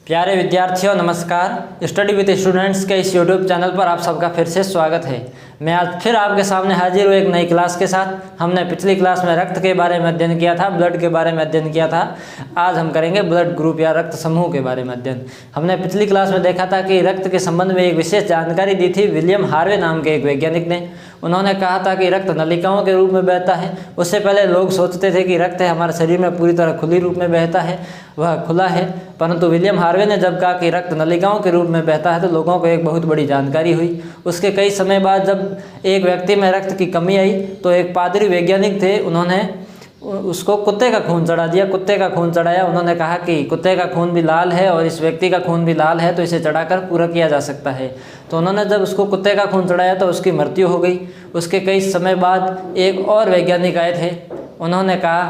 प्यारे विद्यार्थियों नमस्कार। स्टडी विद स्टूडेंट्स के इस यूट्यूब चैनल पर आप सबका फिर से स्वागत है। मैं आज फिर आपके सामने हाजिर हूँ एक नई क्लास के साथ। हमने पिछली क्लास में रक्त के बारे में अध्ययन किया था, ब्लड के बारे में अध्ययन किया था। आज हम करेंगे ब्लड ग्रुप या रक्त समूह के बारे में अध्ययन। हमने पिछली क्लास में देखा था कि रक्त के संबंध में एक विशेष जानकारी दी थी विलियम हार्वे नाम के एक वैज्ञानिक ने। उन्होंने कहा था कि रक्त नलिकाओं के रूप में बहता है। उससे पहले लोग सोचते थे कि रक्त है हमारे शरीर में पूरी तरह खुली रूप में बहता है, वह खुला है, परंतु विलियम हार्वे ने जब कहा कि रक्त नलिकाओं के रूप में बहता है तो लोगों को एक बहुत बड़ी जानकारी हुई। उसके कई समय बाद जब एक व्यक्ति में रक्त की कमी आई तो एक पादरी वैज्ञानिक थे, उन्होंने उसको कुत्ते का खून चढ़ा दिया। कुत्ते का खून चढ़ाया। उन्होंने कहा कि कुत्ते का खून भी लाल है और इस व्यक्ति का खून भी लाल है, तो इसे चढ़ाकर पूरा किया जा सकता है। तो उन्होंने जब उसको कुत्ते का खून चढ़ाया तो उसकी मृत्यु हो गई। उसके कई समय बाद एक और वैज्ञानिक आए थे। उन्होंने कहा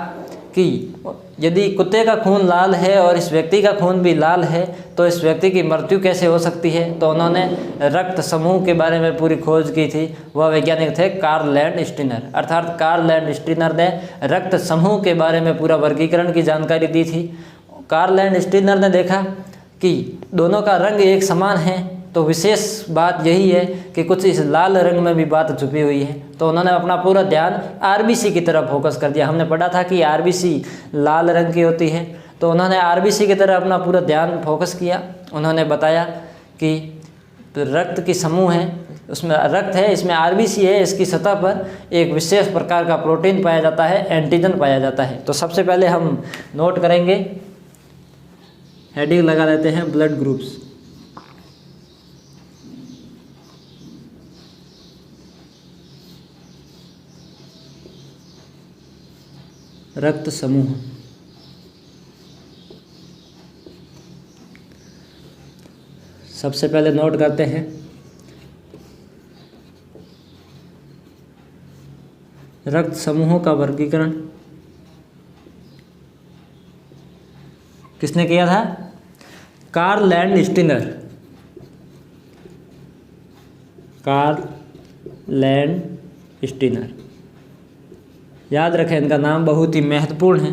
कि यदि कुत्ते का खून लाल है और इस व्यक्ति का खून भी लाल है तो इस व्यक्ति की मृत्यु कैसे हो सकती है। तो उन्होंने रक्त समूह के बारे में पूरी खोज की थी। वह वैज्ञानिक थे कार्ल लैंडस्टीनर। अर्थात कार्ल लैंडस्टीनर ने रक्त समूह के बारे में पूरा वर्गीकरण की जानकारी दी थी। कार्ल लैंडस्टीनर ने देखा कि दोनों का रंग एक समान है, तो विशेष बात यही है कि कुछ इस लाल रंग में भी बात छुपी हुई है। तो उन्होंने अपना पूरा ध्यान आरबीसी की तरफ फोकस कर दिया। हमने पढ़ा था कि आरबीसी लाल रंग की होती है, तो उन्होंने आरबीसी की तरफ अपना पूरा ध्यान फोकस किया। उन्होंने बताया कि रक्त की समूह है, उसमें रक्त है, इसमें आरबीसी है, इसकी सतह पर एक विशेष प्रकार का प्रोटीन पाया जाता है, एंटीजन पाया जाता है। तो सबसे पहले हम नोट करेंगे, हेडिंग लगा लेते हैं ब्लड ग्रुप्स। रक्त समूह। सबसे पहले नोट करते हैं रक्त समूहों का वर्गीकरण किसने किया था? Karl Landsteiner. कार्ल लैंडस्टीनर, याद रखें, इनका नाम बहुत ही महत्वपूर्ण है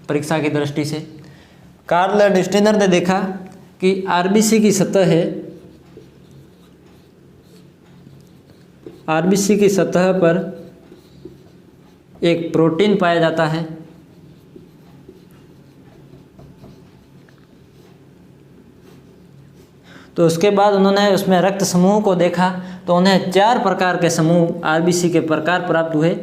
परीक्षा की दृष्टि से। कार्ल लैंडस्टीनर ने देखा कि आरबीसी की सतह है, आरबीसी की सतह पर एक प्रोटीन पाया जाता है। तो उसके बाद उन्होंने उसमें रक्त समूह को देखा तो उन्हें 4 प्रकार के समूह आरबीसी के प्रकार प्राप्त हुए।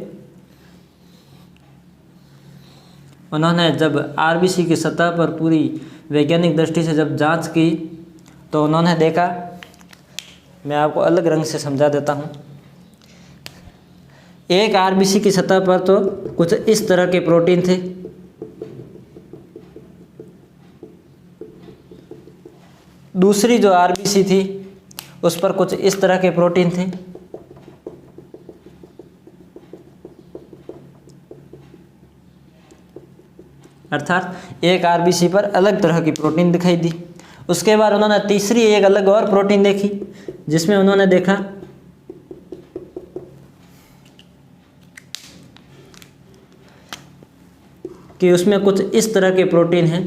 उन्होंने जब आरबीसी की सतह पर पूरी वैज्ञानिक दृष्टि से जब जांच की तो उन्होंने देखा, मैं आपको अलग रंग से समझा देता हूँ। एक आरबीसी की सतह पर तो कुछ इस तरह के प्रोटीन थे, दूसरी जो आरबीसी थी उस पर कुछ इस तरह के प्रोटीन थे, अर्थात एक आरबीसी पर अलग तरह की प्रोटीन दिखाई दी। उसके बाद उन्होंने तीसरी एक अलग और प्रोटीन देखी जिसमें उन्होंने देखा कि उसमें कुछ इस तरह के प्रोटीन हैं,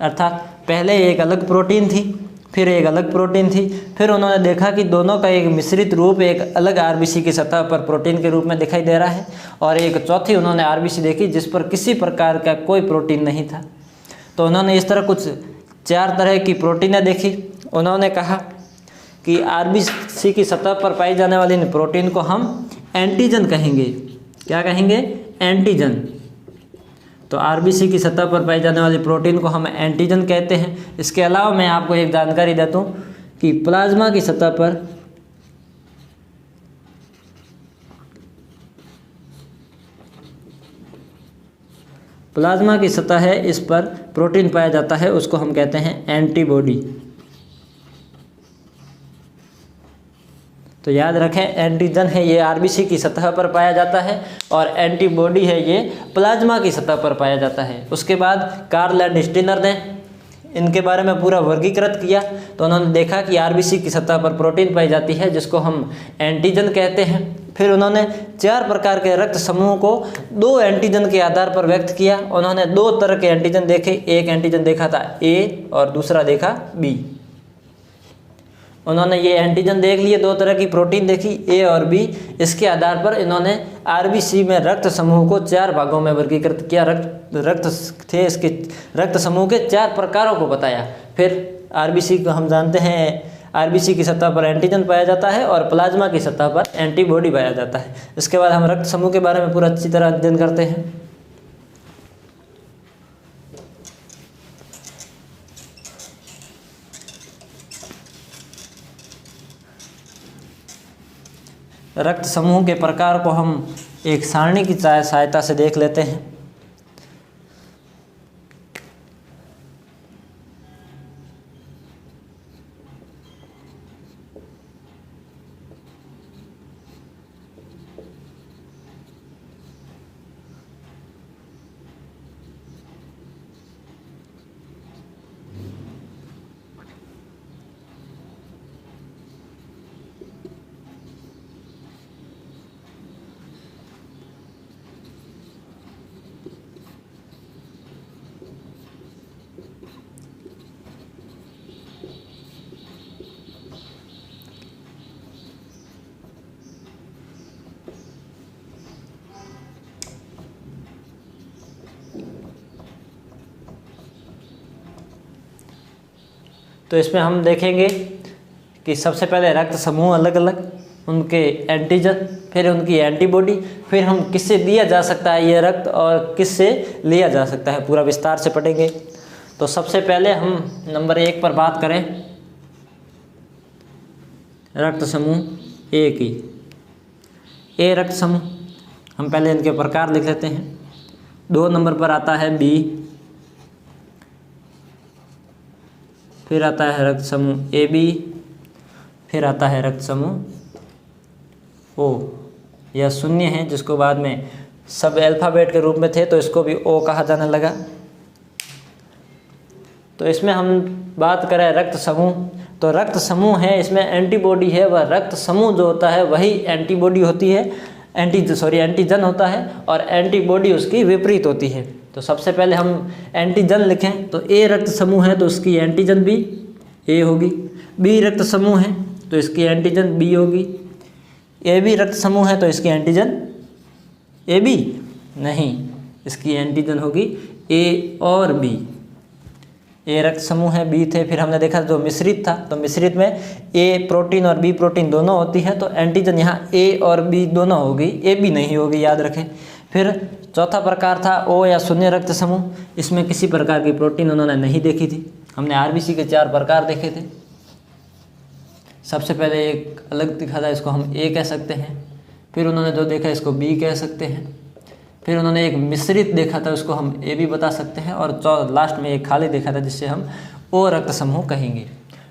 अर्थात पहले एक अलग प्रोटीन थी, फिर एक अलग प्रोटीन थी, फिर उन्होंने देखा कि दोनों का एक मिश्रित रूप एक अलग आरबीसी की सतह पर प्रोटीन के रूप में दिखाई दे रहा है, और एक चौथी उन्होंने आरबीसी देखी जिस पर किसी प्रकार का कोई प्रोटीन नहीं था। तो उन्होंने इस तरह कुछ 4 तरह की प्रोटीनें देखी। उन्होंने कहा कि आरबीसी की सतह पर पाई जाने वाली इन प्रोटीन को हम एंटीजन कहेंगे। क्या कहेंगे? एंटीजन। तो आरबीसी की सतह पर पाई जाने वाली प्रोटीन को हम एंटीजन कहते हैं। इसके अलावा मैं आपको एक जानकारी देता हूँ कि प्लाज्मा की सतह पर है, इस पर प्रोटीन पाया जाता है, उसको हम कहते हैं एंटीबॉडी। तो याद रखें, एंटीजन है ये आरबीसी की सतह पर पाया जाता है और एंटीबॉडी है ये प्लाज्मा की सतह पर पाया जाता है। उसके बाद कार्ल लैंडस्टीनर ने इनके बारे में पूरा वर्गीकृत किया तो उन्होंने देखा कि आरबीसी की सतह पर प्रोटीन पाई जाती है जिसको हम एंटीजन कहते हैं। फिर उन्होंने 4 प्रकार के रक्त समूह को 2 एंटीजन के आधार पर व्यक्त किया। उन्होंने 2 तरह के एंटीजन देखे, एक एंटीजन देखा था ए और दूसरा देखा बी। उन्होंने ये एंटीजन देख लिए, 2 तरह की प्रोटीन देखी ए और बी। इसके आधार पर इन्होंने आरबीसी में रक्त समूह को 4 भागों में वर्गीकृत किया। रक्त थे इसके रक्त समूह के 4 प्रकारों को बताया। फिर आरबीसी को हम जानते हैं, आरबीसी की सतह पर एंटीजन पाया जाता है और प्लाज्मा की सतह पर एंटीबॉडी पाया जाता है। इसके बाद हम रक्त समूह के बारे में पूरा अच्छी तरह अध्ययन करते हैं। रक्त समूह के प्रकार को हम एक सारणी की सहायता से देख लेते हैं। तो इसमें हम देखेंगे कि सबसे पहले रक्त समूह अलग अलग, उनके एंटीजन, फिर उनकी एंटीबॉडी, फिर हम किससे दिया जा सकता है ये रक्त और किससे लिया जा सकता है, पूरा विस्तार से पढ़ेंगे। तो सबसे पहले हम नंबर 1 पर बात करें रक्त समूह ए की। ए रक्त समूह, हम पहले इनके प्रकार लिख लेते हैं। 2 नंबर पर आता है बी, फिर आता है रक्त समूह ए बी, फिर आता है रक्त समूह ओ। यह शून्य है, जिसको बाद में सब अल्फ़ाबेट के रूप में थे तो इसको भी ओ कहा जाने लगा। तो इसमें हम बात करें रक्त समूह, तो रक्त समूह है, इसमें एंटीबॉडी है, वह रक्त समूह जो होता है वही एंटीबॉडी होती है, एंटीजन होता है, और एंटीबॉडी उसकी विपरीत होती है। तो सबसे पहले हम एंटीजन लिखें तो ए रक्त समूह है तो उसकी एंटीजन भी ए होगी। बी रक्त समूह है तो इसकी एंटीजन बी होगी। ए बी रक्त समूह है तो इसकी एंटीजन ए बी नहीं, इसकी एंटीजन होगी ए और बी। ए रक्त समूह है, बी थे, फिर हमने देखा जो मिश्रित था, तो मिश्रित में ए प्रोटीन और बी प्रोटीन दोनों होती है, तो एंटीजन यहाँ ए और बी दोनों होगी, ए बी नहीं होगी, याद रखें। फिर चौथा प्रकार था ओ या शून्य रक्त समूह, इसमें किसी प्रकार की प्रोटीन उन्होंने नहीं देखी थी। हमने आरबीसी के 4 प्रकार देखे थे। सबसे पहले एक अलग दिखा था, इसको हम ए कह सकते हैं। फिर उन्होंने जो देखा इसको बी कह सकते हैं। फिर उन्होंने एक मिश्रित देखा था, उसको हम ए भी बता सकते हैं। और लास्ट में एक खाली देखा था जिससे हम ओ रक्त समूह कहेंगे।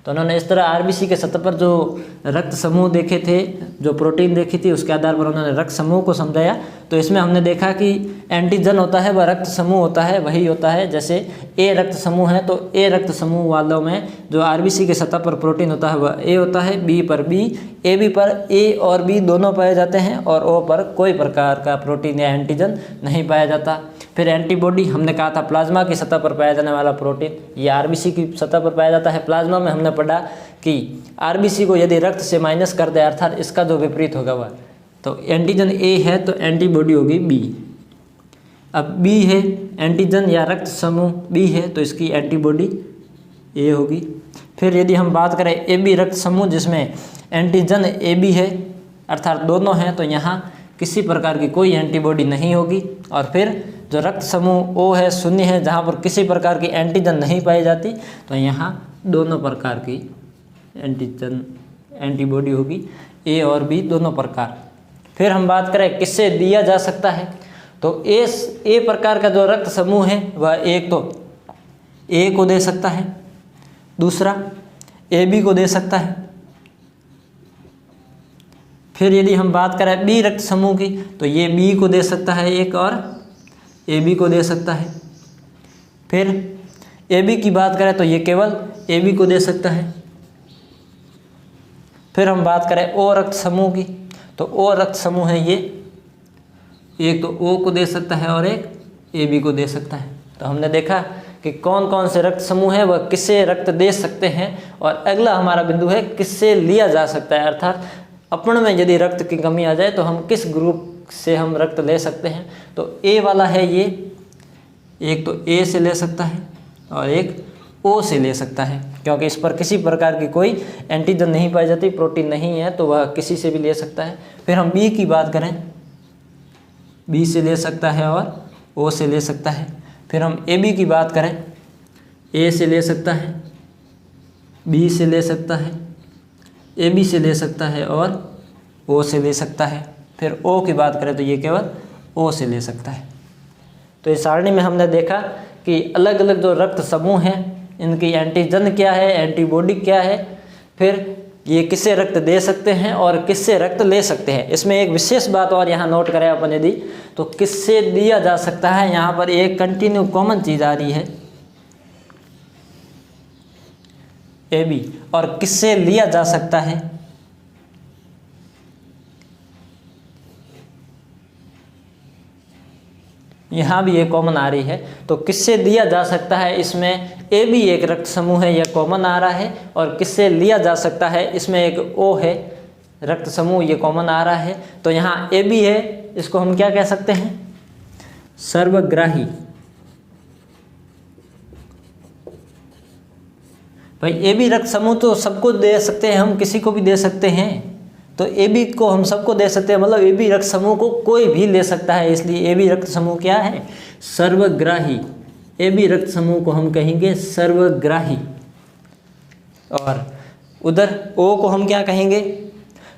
तो उन्होंने इस तरह आरबीसी के सतह पर जो रक्त समूह देखे थे, जो प्रोटीन देखी थी, उसके आधार पर उन्होंने रक्त समूह को समझाया। तो इसमें हमने देखा कि एंटीजन होता है वह रक्त समूह होता है, वही होता है जैसे ए रक्त समूह है तो ए रक्त समूह वालों में जो आरबीसी के सतह पर प्रोटीन होता है वह ए होता है, बी पर बी, ए बी पर ए और बी दोनों पाए जाते हैं, और ओ पर कोई प्रकार का प्रोटीन या एंटीजन नहीं पाया जाता। फिर एंटीबॉडी, हमने कहा था प्लाज्मा की सतह पर पाया जाने वाला प्रोटीन, ये आरबीसी की सतह पर पाया जाता है। प्लाज्मा में हमने पढ़ा कि आरबीसी को यदि रक्त से माइनस कर दे, अर्थात इसका जो विपरीत होगा वह, तो एंटीजन ए है तो एंटीबॉडी होगी बी। अब बी है एंटीजन या रक्त समूह बी है तो इसकी एंटीबॉडी ए होगी। फिर यदि हम बात करें ए बी रक्त समूह जिसमें एंटीजन ए बी है अर्थात दोनों हैं, तो यहाँ किसी प्रकार की कोई एंटीबॉडी नहीं होगी। और फिर जो रक्त समूह ओ है, शून्य है, जहाँ पर किसी प्रकार की एंटीजन नहीं पाई जाती, तो यहाँ दोनों प्रकार की एंटीबॉडी होगी, ए और बी दोनों प्रकार। फिर हम बात करें किससे दिया जा सकता है, तो ए प्रकार का जो रक्त समूह है वह एक तो ए को दे सकता है, दूसरा ए बी को दे सकता है। फिर यदि हम बात करें बी रक्त समूह की तो ये बी को दे सकता है एक, और ए बी को दे सकता है। फिर ए बी की बात करें तो ये केवल ए बी को दे सकता है। फिर हम बात करें ओ रक्त समूह की तो ओ रक्त समूह है ये, एक तो ओ को दे सकता है और एक ए बी को दे सकता है। तो हमने देखा कि कौन कौन से रक्त समूह है वह किससे रक्त दे सकते हैं, और अगला हमारा बिंदु है किससे लिया जा सकता है, अर्थात अपन में यदि रक्त की कमी आ जाए तो हम किस ग्रुप से हम रक्त ले सकते हैं। तो ए वाला है ये, एक तो ए से ले सकता है और एक ओ से ले सकता है, क्योंकि इस पर किसी प्रकार की कोई एंटीजन नहीं पाई जाती, प्रोटीन नहीं है, तो वह किसी से भी ले सकता है। फिर हम बी की बात करें, बी से ले सकता है और ओ से ले सकता है। फिर हम ए बी की बात करें, ए से ले सकता है, बी से ले सकता है, ए बी से ले सकता है और ओ से ले सकता है। फिर ओ की बात करें तो ये केवल ओ से ले सकता है। तो इस सारणी में हमने देखा कि अलग अलग जो रक्त समूह हैं इनकी एंटीजन क्या है, एंटीबॉडी क्या है, फिर ये किससे रक्त दे सकते हैं और किससे रक्त ले सकते हैं। इसमें एक विशेष बात और यहाँ नोट करें अपन यदि, तो किससे दिया जा सकता है, यहाँ पर एक कंटिन्यू कॉमन चीज़ आ रही है ए बी, और किससे लिया जा सकता है यहाँ भी ये कॉमन आ रही है। तो किससे दिया जा सकता है, इसमें ए बी एक रक्त समूह है, यह कॉमन आ रहा है, और किससे लिया जा सकता है इसमें एक ओ है रक्त समूह, ये कॉमन आ रहा है। तो यहाँ ए बी है, इसको हम क्या कह सकते हैं, सर्वग्राही। भाई ए बी रक्त समूह तो सबको दे सकते हैं, हम किसी को भी दे सकते हैं, तो ए बी को हम सबको दे सकते हैं, मतलब ए बी रक्त समूह को कोई भी ले सकता है, इसलिए ए बी रक्त समूह क्या है, सर्वग्राही। ए बी रक्त समूह को हम कहेंगे सर्वग्राही। और उधर ओ को हम क्या कहेंगे,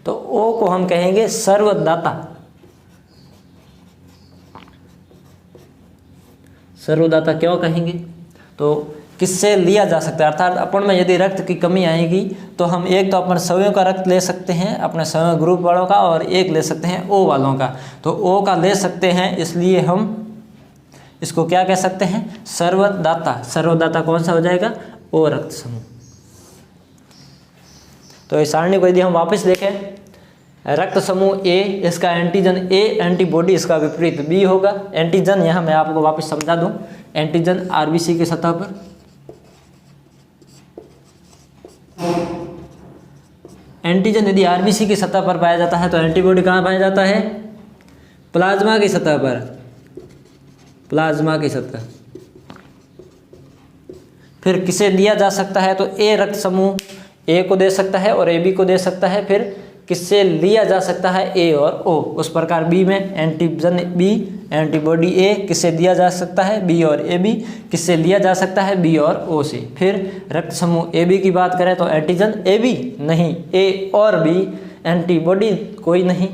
तो ओ को हम कहेंगे सर्वदाता। सर्वदाता क्यों कहेंगे, तो किससे लिया जा सकता है, अर्थात अपन में यदि रक्त की कमी आएगी तो हम एक तो अपन स्वयं का रक्त ले सकते हैं अपने स्वयं ग्रुप वालों का, और एक ले सकते हैं ओ वालों का। तो ओ का ले सकते हैं, इसलिए हम इसको क्या कह सकते हैं, सर्वदाता। सर्वदाता कौन सा हो जाएगा, ओ रक्त समूह। तो इस सारणी को यदि हम वापस देखें, रक्त समूह ए, इसका एंटीजन ए, एंटीबॉडी इसका विपरीत बी होगा। एंटीजन यहाँ मैं आपको वापस समझा दूं, एंटीजन आरबीसी की सतह पर, एंटीजन यदि आरबीसी की सतह पर पाया जाता है तो एंटीबॉडी कहाँ पाया जाता है, प्लाज्मा की सतह पर, प्लाज्मा की सतह। फिर किसे दिया जा सकता है, तो ए रक्त समूह ए को दे सकता है और ए बी को दे सकता है। फिर किससे लिया जा सकता है, ए और ओ। उस प्रकार बी में एंटीजन बी, एंटीबॉडी ए, किससे दिया जा सकता है, बी और ए बी, किससे लिया जा सकता है, बी और ओ से। फिर रक्त समूह ए बी की बात करें तो एंटीजन ए बी नहीं, ए और बी, एंटीबॉडी कोई नहीं,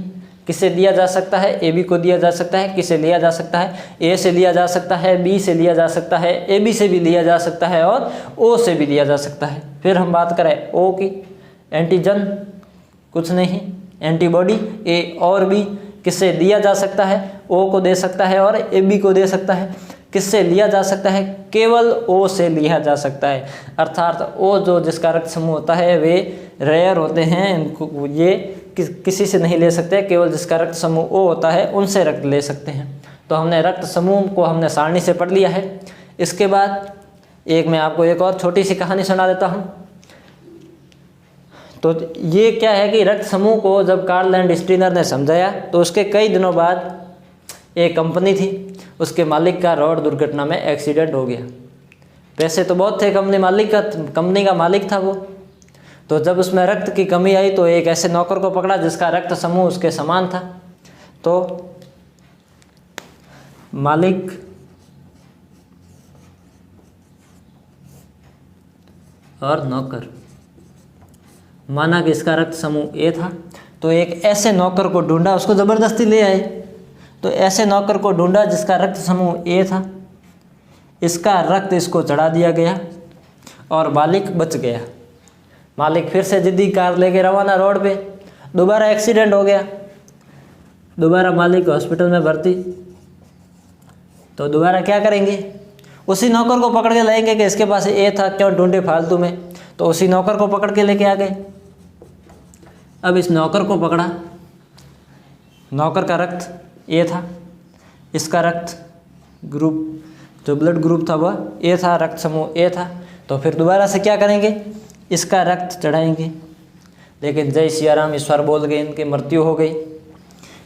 किससे दिया जा सकता है, ए बी को दिया जा सकता है। किससे लिया जा सकता है, ए से लिया जा सकता है, बी से लिया जा सकता है, ए बी से भी लिया जा सकता है और ओ से भी लिया जा सकता है। फिर हम बात करें ओ की, एंटीजन कुछ नहीं, एंटीबॉडी ए और बी, किससे दिया जा सकता है, ओ को दे सकता है और ए बी को दे सकता है। किससे लिया जा सकता है, केवल ओ से लिया जा सकता है, अर्थात ओ जो जिसका रक्त समूह होता है वे रेयर होते हैं, इनको ये किसी से नहीं ले सकते, केवल जिसका रक्त समूह ओ होता है उनसे रक्त ले सकते हैं। तो हमने रक्त समूह को हमने सारणी से पढ़ लिया है। इसके बाद एक मैं आपको एक और छोटी सी कहानी सुना देता हूँ। तो ये क्या है कि रक्त समूह को जब कार्ल लैंड स्टीनर ने समझाया तो उसके कई दिनों बाद एक कंपनी थी, उसके मालिक का रोड दुर्घटना में एक्सीडेंट हो गया। पैसे तो बहुत थे कंपनी का मालिक था वो। तो जब उसमें रक्त की कमी आई तो एक ऐसे नौकर को पकड़ा जिसका रक्त समूह उसके समान था। तो मालिक और नौकर, माना कि इसका रक्त समूह ए था, तो एक ऐसे नौकर को ढूंढा, उसको ज़बरदस्ती ले आए। तो ऐसे नौकर को ढूंढा जिसका रक्त समूह ए था, इसका रक्त इसको चढ़ा दिया गया और मालिक बच गया। मालिक फिर से जिद्दी कार लेके रवाना रोड पे, दोबारा एक्सीडेंट हो गया, दोबारा मालिक हॉस्पिटल में भर्ती। तो दोबारा क्या करेंगे, उसी नौकर को पकड़ के लाएंगे कि इसके पास ए था, क्यों ढूंढे फालतू में। तो उसी नौकर को पकड़ के लेके आ गए। अब इस नौकर को पकड़ा, नौकर का रक्त ए था, इसका रक्त ग्रुप जो ब्लड ग्रुप था वह ए था, रक्त समूह ए था। तो फिर दोबारा से क्या करेंगे, इसका रक्त चढ़ाएंगे। लेकिन जय सिया राम, ईश्वर बोल गए, इनकी मृत्यु हो गई,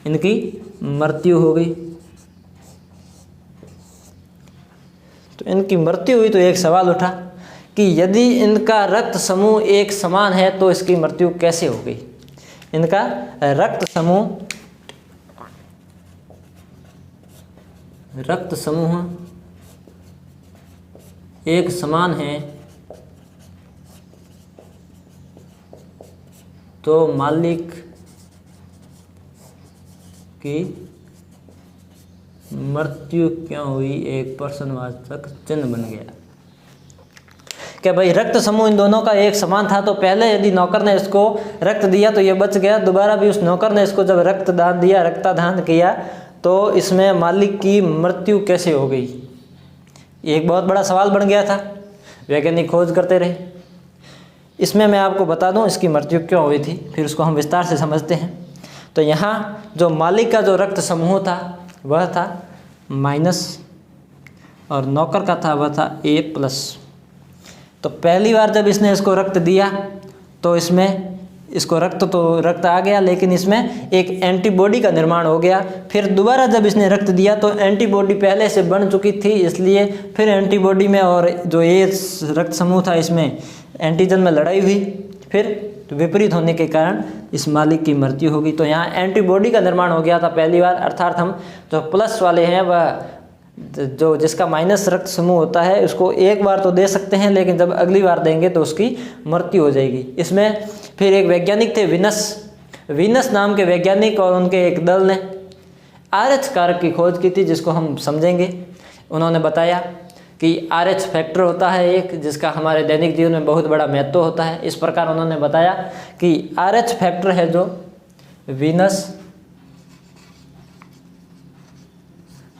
इनकी मृत्यु हो गई। तो इनकी मृत्यु हुई तो एक सवाल उठा कि यदि इनका रक्त समूह एक समान है तो इसकी मृत्यु कैसे हो गई। इनका रक्त समूह एक समान है तो मालिक की मृत्यु क्यों हुई, एक प्रश्नवाचक चिन्ह बन गया। क्या भाई रक्त समूह इन दोनों का एक समान था तो पहले यदि नौकर ने इसको रक्त दिया तो ये बच गया, दोबारा भी उस नौकर ने इसको जब रक्तदान दिया, रक्तदान किया तो इसमें मालिक की मृत्यु कैसे हो गई, एक बहुत बड़ा सवाल बन गया था। वैज्ञानिक खोज करते रहे। इसमें मैं आपको बता दूं इसकी मृत्यु क्यों हुई थी, फिर उसको हम विस्तार से समझते हैं। तो यहाँ जो मालिक का जो रक्त समूह था वह था माइनस और नौकर का था वह था ए प्लस। तो पहली बार जब इसने इसको रक्त दिया तो इसमें इसको रक्त आ गया, लेकिन इसमें एक एंटीबॉडी का निर्माण हो गया। फिर दोबारा जब इसने रक्त दिया तो एंटीबॉडी पहले से बन चुकी थी, इसलिए फिर एंटीबॉडी में और जो ए रक्त समूह था इसमें एंटीजन में लड़ाई हुई, फिर विपरीत होने के कारण इस मालिक की मृत्यु होगी। तो यहाँ एंटीबॉडी का निर्माण हो गया था पहली बार, अर्थात हम जो प्लस वाले हैं वह जो जिसका माइनस रक्त समूह होता है उसको एक बार तो दे सकते हैं, लेकिन जब अगली बार देंगे तो उसकी मृत्यु हो जाएगी। इसमें फिर एक वैज्ञानिक थे वीनस नाम के वैज्ञानिक, और उनके एक दल ने RH कारक की खोज की थी, जिसको हम समझेंगे। उन्होंने बताया कि RH फैक्टर होता है एक, जिसका हमारे दैनिक जीवन में बहुत बड़ा महत्व होता है। इस प्रकार उन्होंने बताया कि RH फैक्टर है जो वीनस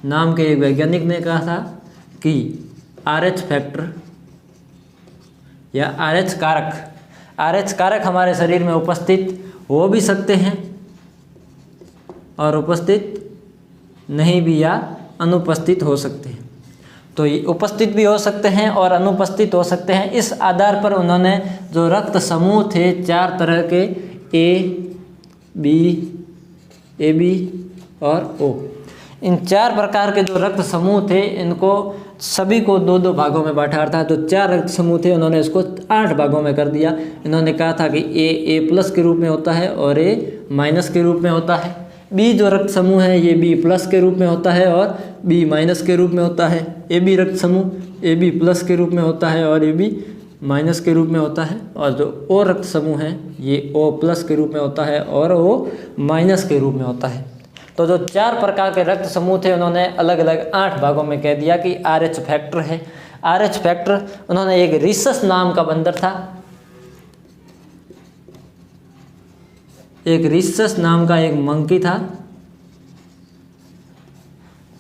नाम के एक वैज्ञानिक ने कहा था कि RH फैक्टर या RH कारक हमारे शरीर में उपस्थित हो भी सकते हैं और उपस्थित नहीं भी या अनुपस्थित हो सकते हैं। तो ये उपस्थित भी हो सकते हैं और अनुपस्थित हो सकते हैं। इस आधार पर उन्होंने जो रक्त समूह थे 4 तरह के ए बी और O, इन 4 प्रकार के जो रक्त समूह थे इनको सभी को 2-2 भागों में बांटा, अर्थात जो 4 रक्त समूह थे उन्होंने इसको 8 भागों में कर दिया। इन्होंने कहा था कि ए प्लस के रूप में होता है और ए माइनस के रूप में होता है। बी जो रक्त समूह है ये बी प्लस के रूप में होता है और बी माइनस के रूप में होता है। ए बी रक्त समूह ए बी प्लस के रूप में होता है और ए बी माइनस के रूप में होता है। और जो ओ रक्त समूह है ये ओ प्लस के रूप में होता है और ओ माइनस के रूप में होता है। तो जो 4 प्रकार के रक्त समूह थे उन्होंने अलग अलग 8 भागों में कह दिया कि RH फैक्टर है। RH फैक्टर उन्होंने एक रिसस नाम का बंदर था, एक रिसस नाम का एक मंकी था,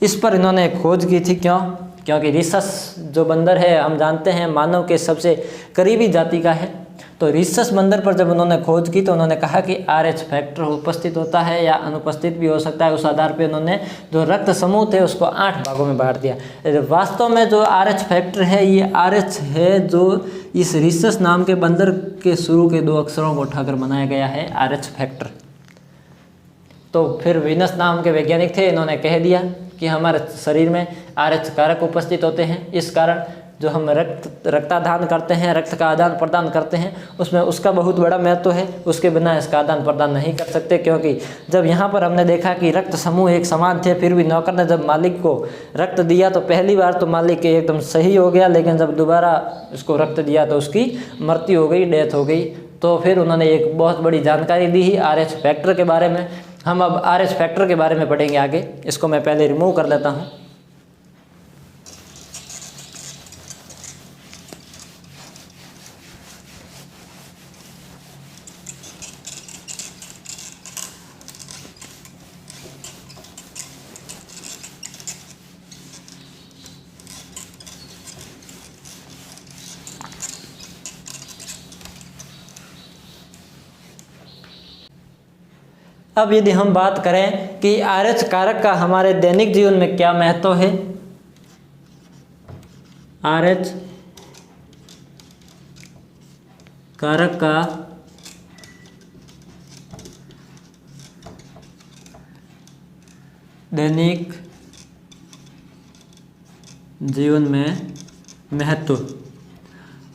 इस पर इन्होंने खोज की थी। क्योंकि रिसस जो बंदर है हम जानते हैं मानव के सबसे करीबी जाति का है। तो रिसस बंदर पर जब उन्होंने खोज की तो उन्होंने कहा कि RH फैक्टर उपस्थित होता है या अनुपस्थित भी हो सकता है। उस आधार पे उन्होंने जो रक्त समूह थे उसको 8 भागों में बांट दिया। वास्तव में जो RH फैक्टर है ये RH है जो इस रिसस नाम के बंदर के शुरू के 2 अक्षरों को उठाकर बनाया गया है, RH फैक्टर। तो फिर वीनस नाम के वैज्ञानिक थे, इन्होंने कह दिया कि हमारे शरीर में RH कारक उपस्थित होते हैं, इस कारण जो हम रक्तादान करते हैं, रक्त का आदान प्रदान करते हैं, उसमें उसका बहुत बड़ा महत्व है। उसके बिना इसका आदान प्रदान नहीं कर सकते। क्योंकि जब यहाँ पर हमने देखा कि रक्त समूह एक समान थे, फिर भी नौकर ने जब मालिक को रक्त दिया तो पहली बार तो मालिक एकदम सही हो गया, लेकिन जब दोबारा उसको रक्त दिया तो उसकी मृत्यु हो गई, डेथ हो गई। तो फिर उन्होंने एक बहुत बड़ी जानकारी दी ही RH फैक्टर के बारे में। हम अब RH फैक्टर के बारे में पढ़ेंगे आगे। इसको मैं पहले रिमूव कर लेता हूँ। अब यदि हम बात करें कि RH कारक का हमारे दैनिक जीवन में क्या महत्व है, RH कारक का दैनिक जीवन में महत्व।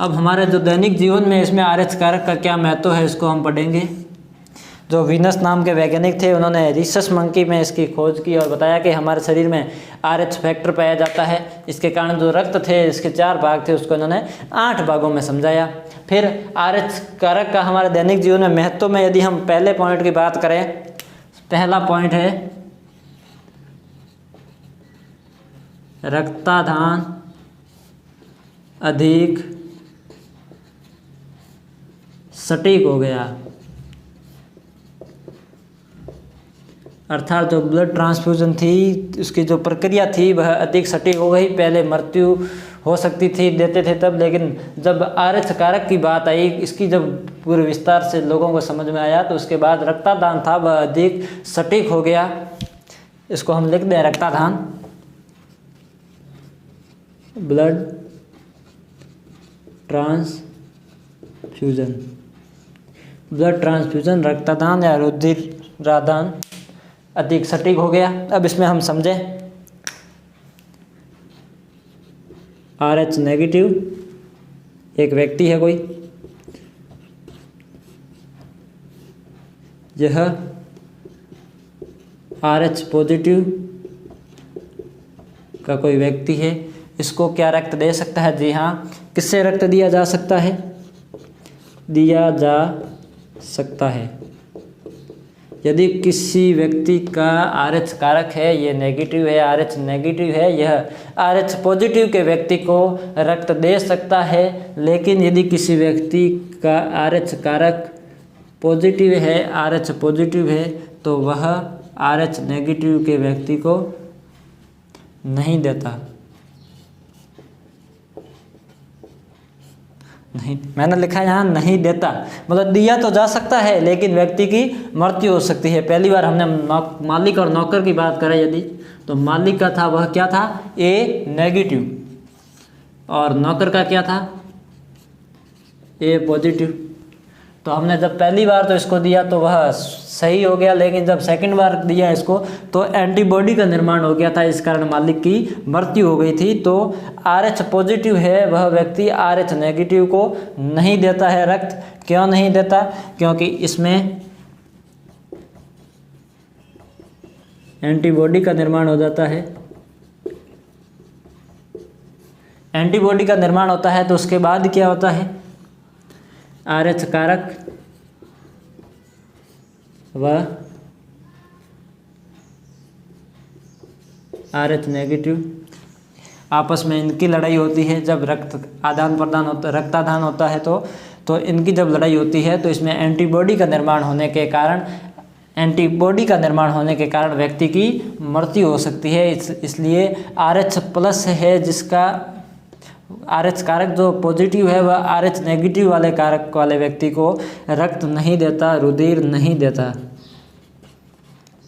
अब हमारे जो दैनिक जीवन में इसमें RH कारक का क्या महत्व है इसको हम पढ़ेंगे। जो वीनस नाम के वैज्ञानिक थे उन्होंने रिसस मंकी में इसकी खोज की और बताया कि हमारे शरीर में RH फैक्टर पाया जाता है। इसके कारण जो रक्त थे इसके 4 भाग थे उसको इन्होंने 8 भागों में समझाया। फिर RH कारक का हमारे दैनिक जीवन में महत्व में यदि हम पहले पॉइंट की बात करें, पहला पॉइंट है रक्ताधान अधिक सटीक हो गया, अर्थात जो ब्लड ट्रांसफ्यूजन थी उसकी जो प्रक्रिया थी वह अधिक सटीक हो गई। पहले मृत्यु हो सकती थी देते थे तब, लेकिन जब RH कारक की बात आई, इसकी जब पूरे विस्तार से लोगों को समझ में आया तो उसके बाद रक्तादान था वह अधिक सटीक हो गया। इसको हम लिख दें रक्तादान, ब्लड ट्रांसफ्यूजन, ब्लड ट्रांसफ्यूजन रक्तदान या रुधिरादान अधिक सटीक हो गया। अब इसमें हम समझें RH नेगेटिव एक व्यक्ति है कोई, यह RH पॉजिटिव का कोई व्यक्ति है, इसको क्या रक्त दे सकता है? जी हाँ, किससे रक्त दिया जा सकता है? दिया जा सकता है यदि किसी व्यक्ति का RH कारक है, ये नेगेटिव है, RH नेगेटिव है, यह RH पॉजिटिव के व्यक्ति को रक्त दे सकता है। लेकिन यदि किसी व्यक्ति का RH कारक पॉजिटिव है, RH पॉजिटिव है, तो वह RH नेगेटिव के व्यक्ति को नहीं देता। नहीं, मैंने लिखा है यहाँ नहीं देता, मतलब दिया तो जा सकता है लेकिन व्यक्ति की मृत्यु हो सकती है। पहली बार हमने मालिक और नौकर की बात करें यदि, तो मालिक का था वह क्या था? A नेगेटिव, और नौकर का क्या था? A positive. तो हमने जब पहली बार तो इसको दिया तो वह सही हो गया, लेकिन जब सेकंड बार दिया इसको तो एंटीबॉडी का निर्माण हो गया था, इस कारण मालिक की मृत्यु हो गई थी। तो RH पॉजिटिव है वह व्यक्ति RH नेगेटिव को नहीं देता है रक्त। क्यों नहीं देता? क्योंकि इसमें एंटीबॉडी का निर्माण हो जाता है। एंटीबॉडी का निर्माण होता है तो उसके बाद क्या होता है? RH कारक व RH नेगेटिव आपस में इनकी लड़ाई होती है। जब रक्तादान होता है तो इनकी जब लड़ाई होती है तो इसमें एंटीबॉडी का निर्माण होने के कारण व्यक्ति की मृत्यु हो सकती है। इसलिए RH प्लस है जिसका RH कारक जो पॉजिटिव है वह RH नेगेटिव वाले कारक वाले व्यक्ति को रक्त नहीं देता, रुधिर नहीं देता।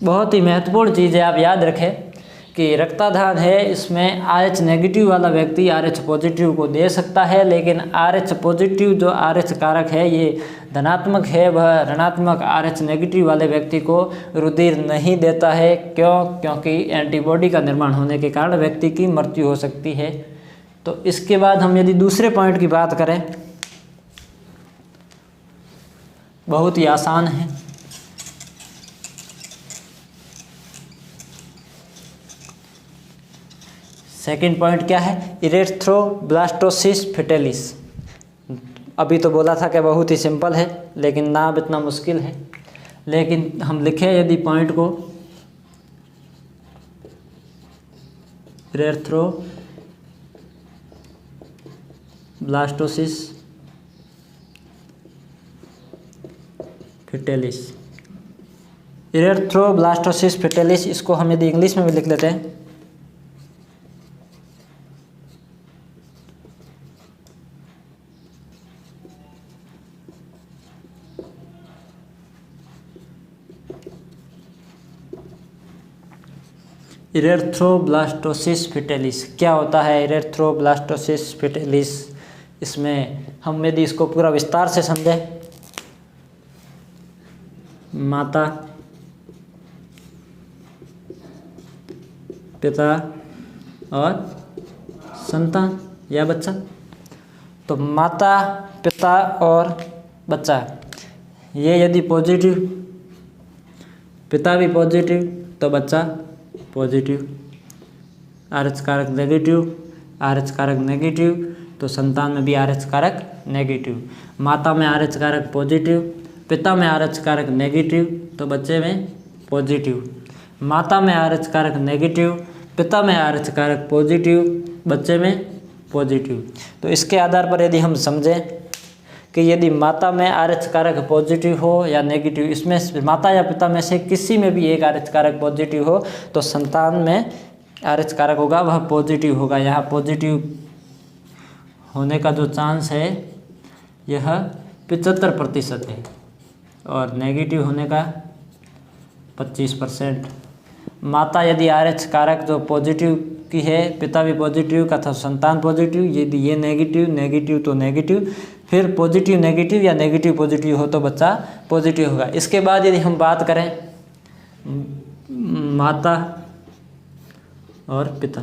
बहुत ही महत्वपूर्ण चीज़ है, आप याद रखें कि रक्तादान है, इसमें RH नेगेटिव वाला व्यक्ति RH पॉजिटिव को दे सकता है, लेकिन RH पॉजिटिव जो RH कारक है ये धनात्मक है, वह ऋणात्मक RH नेगेटिव वाले व्यक्ति को रुधिर नहीं देता है। क्यों? क्योंकि एंटीबॉडी का निर्माण होने के कारण व्यक्ति की मृत्यु हो सकती है। तो इसके बाद हम यदि दूसरे पॉइंट की बात करें, बहुत ही आसान है। सेकंड पॉइंट क्या है? इरेथ्रोब्लास्टोसिस फेटेलिस। अभी तो बोला था कि बहुत ही सिंपल है, लेकिन नाम इतना मुश्किल है। लेकिन हम लिखें यदि पॉइंट को, इरेथ्रोब्लास्टोसिस फेटेलिस, इरेथ्रोब्लास्टोसिस फेटेलिस, इसको हम यदि इंग्लिश में भी लिख लेते हैं, इरेथ्रोब्लास्टोसिस फिटेलिस। क्या होता है इरेथ्रोब्लास्टोसिस फिटेलिस? इसमें हम यदि इसको पूरा विस्तार से समझें, माता पिता और संतान या बच्चा। तो माता पिता और बच्चा ये यदि पॉजिटिव, पिता भी पॉजिटिव तो बच्चा पॉजिटिव, RH कारक नेगेटिव, RH कारक नेगेटिव तो संतान में भी RH कारक नेगेटिव। माता में RH कारक पॉजिटिव, पिता में RH कारक नेगेटिव तो बच्चे में पॉजिटिव। माता में RH कारक नेगेटिव, पिता में RH कारक पॉजिटिव, बच्चे में पॉजिटिव। तो इसके आधार पर यदि हम समझें कि यदि माता में RH कारक पॉजिटिव हो या नेगेटिव, इसमें माता या पिता में से किसी में भी एक RH कारक पॉजिटिव हो तो संतान में RH कारक होगा वह पॉजिटिव होगा। यहाँ पॉजिटिव होने का जो चांस है यह 75% है और नेगेटिव होने का 25%। माता यदि RH कारक जो पॉजिटिव की है, पिता भी पॉजिटिव का था, संतान पॉजिटिव, यदि ये नेगेटिव नेगेटिव तो नेगेटिव, फिर पॉजिटिव नेगेटिव या नेगेटिव पॉजिटिव हो तो बच्चा पॉजिटिव होगा। इसके बाद यदि हम बात करें माता और पिता,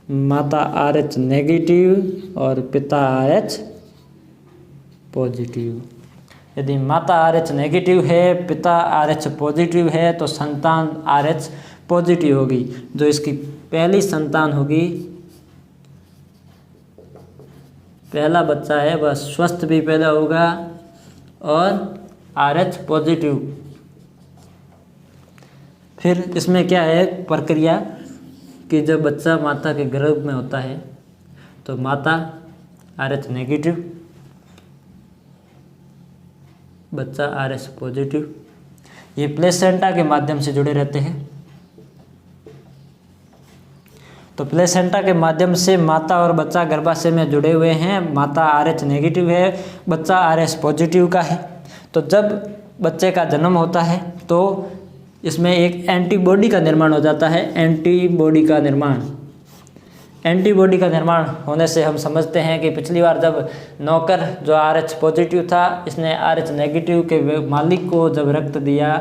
माता RH नेगेटिव और पिता RH पॉजिटिव। यदि माता RH नेगेटिव है, पिता RH पॉजिटिव है तो संतान RH पॉजिटिव होगी। जो इसकी पहली संतान होगी, पहला बच्चा है वह स्वस्थ भी पैदा होगा और RH पॉजिटिव। फिर इसमें क्या है प्रक्रिया कि जब बच्चा माता के गर्भ में होता है तो माता RH नेगेटिव, बच्चा RH पॉजिटिव, ये प्लेसेंटा के माध्यम से जुड़े रहते हैं। तो प्लेसेंटा के माध्यम से माता और बच्चा गर्भाशय में जुड़े हुए हैं। माता RH नेगेटिव है, बच्चा RH पॉजिटिव का है। तो जब बच्चे का जन्म होता है तो इसमें एक एंटीबॉडी का निर्माण हो जाता है। एंटीबॉडी का निर्माण होने से हम समझते हैं कि पिछली बार जब नौकर जो RH पॉजिटिव था, इसने RH नेगेटिव के मालिक को जब रक्त दिया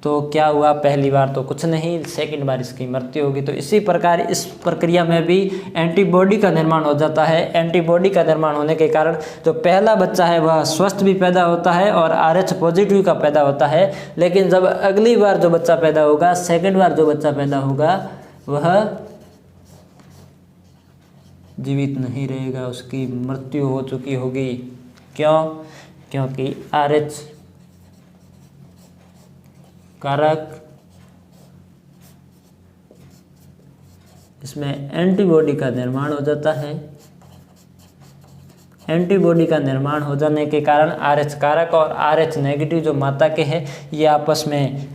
तो क्या हुआ, पहली बार तो कुछ नहीं, सेकंड बार इसकी मृत्यु होगी। तो इसी प्रकार इस प्रक्रिया में भी एंटीबॉडी का निर्माण हो जाता है। एंटीबॉडी का निर्माण होने के कारण जो पहला बच्चा है वह स्वस्थ भी पैदा होता है और RH पॉजिटिव का पैदा होता है। लेकिन जब अगली बार जो बच्चा पैदा होगा, सेकंड बार जो बच्चा पैदा होगा, वह जीवित नहीं रहेगा, उसकी मृत्यु हो चुकी होगी। क्यों? क्योंकि RH कारक इसमें एंटीबॉडी का निर्माण हो जाता है। एंटीबॉडी का निर्माण हो जाने के कारण RH कारक और RH नेगेटिव जो माता के हैं ये आपस में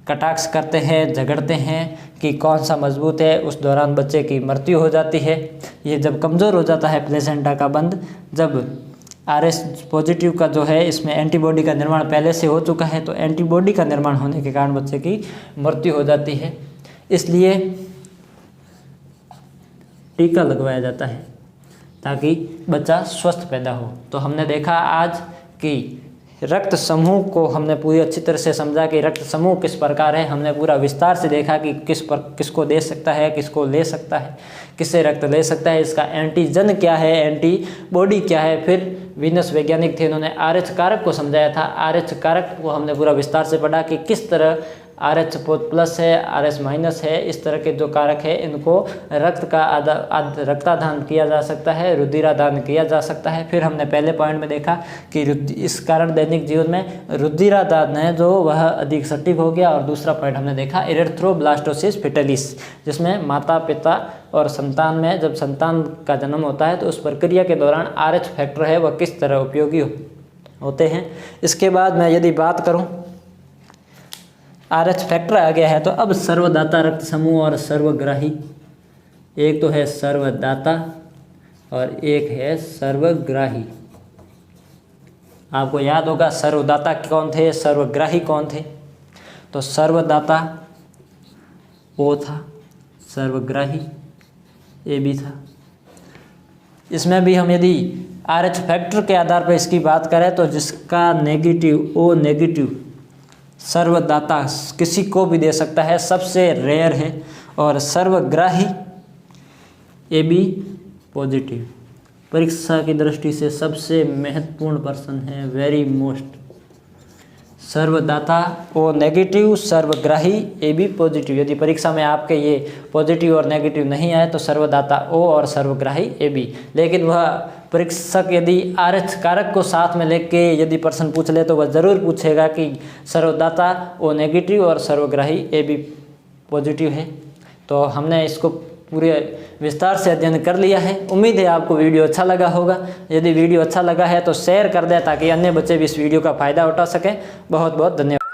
कटाक्ष करते हैं, झगड़ते हैं कि कौन सा मजबूत है। उस दौरान बच्चे की मृत्यु हो जाती है। ये जब कमज़ोर हो जाता है प्लेसेंटा का बंध, जब RH पॉजिटिव का जो है इसमें एंटीबॉडी का निर्माण पहले से हो चुका है, तो एंटीबॉडी का निर्माण होने के कारण बच्चे की मृत्यु हो जाती है। इसलिए टीका लगवाया जाता है ताकि बच्चा स्वस्थ पैदा हो। तो हमने देखा आज कि रक्त समूह को हमने पूरी अच्छी तरह से समझा कि रक्त समूह किस प्रकार है। हमने पूरा विस्तार से देखा कि किसको दे सकता है, किसको ले सकता है, किससे रक्त ले सकता है, इसका एंटीजन क्या है, एंटीबॉडी क्या है। फिर वीनस वैज्ञानिक थे, उन्होंने RH कारक को समझाया था। RH कारक को हमने पूरा विस्तार से पढ़ा कि किस तरह RH प्लस है, RH माइनस है, इस तरह के जो कारक है इनको रक्त का रक्तादान किया जा सकता है, रुधिरादान किया जा सकता है। फिर हमने पहले पॉइंट में देखा कि इस कारण दैनिक जीवन में रुधिरादान है जो वह अधिक सटीक हो गया। और दूसरा पॉइंट हमने देखा इरेथ्रोब्लास्टोसिस फिटेलिस, जिसमें माता पिता और संतान में जब संतान का जन्म होता है तो उस प्रक्रिया के दौरान RH फैक्टर है वह किस तरह उपयोगी होते हैं। इसके बाद मैं यदि बात करूं, RH फैक्टर आ गया है तो अब सर्वदाता रक्त समूह और सर्वग्राही, एक तो है सर्वदाता और एक है सर्वग्राही। आपको याद होगा सर्वदाता कौन थे, सर्वग्राही कौन थे। तो सर्वदाता ओ था, सर्वग्राही ए बी था। इसमें भी हम यदि RH फैक्टर के आधार पर इसकी बात करें तो जिसका नेगेटिव ओ नेगेटिव सर्वदाता किसी को भी दे सकता है, सबसे रेयर है, और सर्वग्राही ए बी पॉजिटिव परीक्षा की दृष्टि से सबसे महत्वपूर्ण पर्सन है, वेरी मोस्ट। सर्वदाता ओ नेगेटिव, सर्वग्राही ए बी पॉजिटिव। यदि परीक्षा में आपके ये पॉजिटिव और नेगेटिव नहीं आए तो सर्वदाता ओ और सर्वग्राही ए बी। लेकिन वह परीक्षक यदि RH कारक को साथ में लेके यदि प्रश्न पूछ ले तो वह ज़रूर पूछेगा कि सर्वदाता ओ नेगेटिव और सर्वग्राही ए बी पॉजिटिव है। तो हमने इसको पूरे विस्तार से अध्ययन कर लिया है। उम्मीद है आपको वीडियो अच्छा लगा होगा। यदि वीडियो अच्छा लगा है तो शेयर कर दें ताकि अन्य बच्चे भी इस वीडियो का फ़ायदा उठा सकें। बहुत बहुत धन्यवाद।